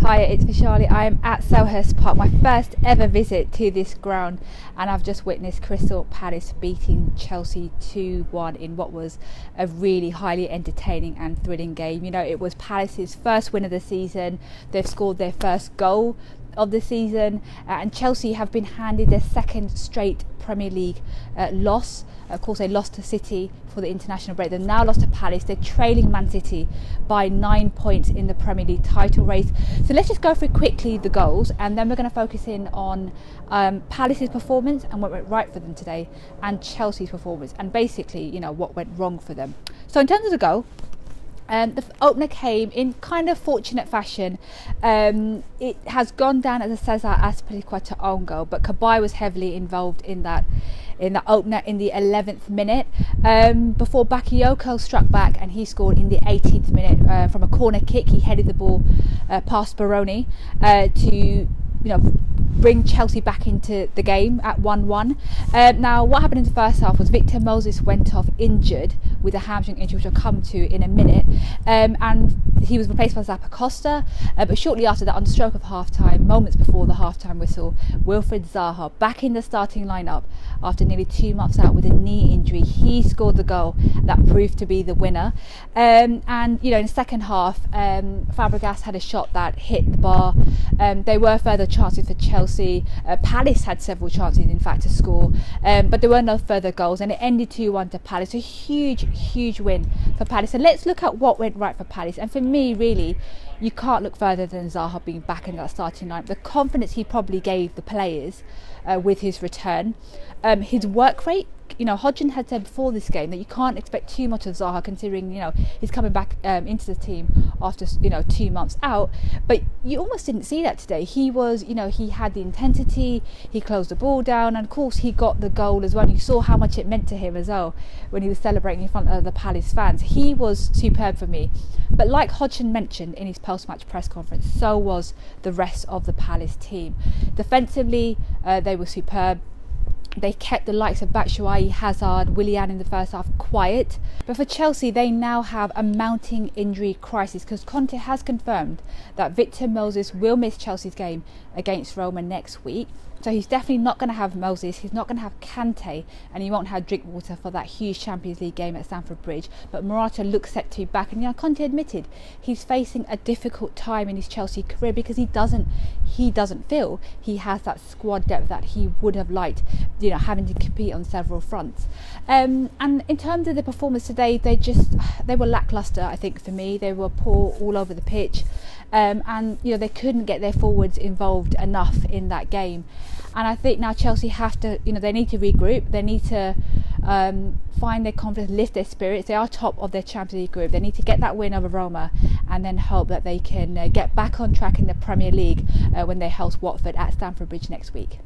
Hi, it's Vishali. I am at Selhurst Park, my first ever visit to this ground, and I've just witnessed Crystal Palace beating Chelsea 2-1 in what was a really highly entertaining and thrilling game. You know, it was Palace's first win of the season. They've scored their first goal of the season, and Chelsea have been handed their second straight Premier League loss. Of course, they lost to City for the international break. They've now lost to Palace. They're trailing Man City by 9 points in the Premier League title race. So let's just go through quickly the goals, and then we're going to focus in on Palace's performance and what went right for them today, and Chelsea's performance, and basically, you know, what went wrong for them. So in terms of the goal, the opener came in kind of fortunate fashion. It has gone down as a Zaha Azpilicueta own goal, but Kabay was heavily involved in the opener in the 11th minute, before Bakayoko struck back and he scored in the 18th minute from a corner kick. He headed the ball past Baroni to bring Chelsea back into the game at 1-1. Now, what happened in the first half was Victor Moses went off injured with a hamstring injury, which I'll come to in a minute, and he was replaced by Zappa Costa. But shortly after that, on the stroke of half-time, moments before the half-time whistle, Wilfried Zaha, back in the starting lineup after nearly 2 months out with a knee injury, he scored the goal that proved to be the winner. And in the second half, Fabregas had a shot that hit the bar. There were further chances for Chelsea. Palace had several chances, in fact, to score, but there were no further goals, and it ended 2-1 to Palace. A huge win for Palace. So let's look at what went right for Palace. And for me, really, you can't look further than Zaha being back in that starting line. The confidence he probably gave the players with his return, his work rate. Hodgson had said before this game that you can't expect too much of Zaha, considering he's coming back into the team after 2 months out. But you almost didn't see that today. He was, he had the intensity, he closed the ball down, and of course he got the goal as well. You saw how much it meant to him as well when he was celebrating in front of the Palace fans. He was superb for me. But like Hodgson mentioned in his post-match press conference, so was the rest of the Palace team. Defensively, they were superb. They kept the likes of Batshuayi, Hazard, Willian in the first half quiet. But for Chelsea, they now have a mounting injury crisis, because Conte has confirmed that Victor Moses will miss Chelsea's game against Roma next week. So he's definitely not going to have Moses, he's not going to have Kante, and he won't have Drinkwater for that huge Champions League game at Stamford Bridge. But Morata looks set to be back, and Conte admitted he's facing a difficult time in his Chelsea career because he doesn't feel he has that squad depth that he would have liked, having to compete on several fronts. And in terms of the performance today, they were lackluster. I think for me, they were poor all over the pitch. And they couldn't get their forwards involved enough in that game. And I think now Chelsea have to, they need to regroup. They need to find their confidence, lift their spirits. They are top of their Champions League group. They need to get that win over Roma, and then hope that they can get back on track in the Premier League when they host Watford at Stamford Bridge next week.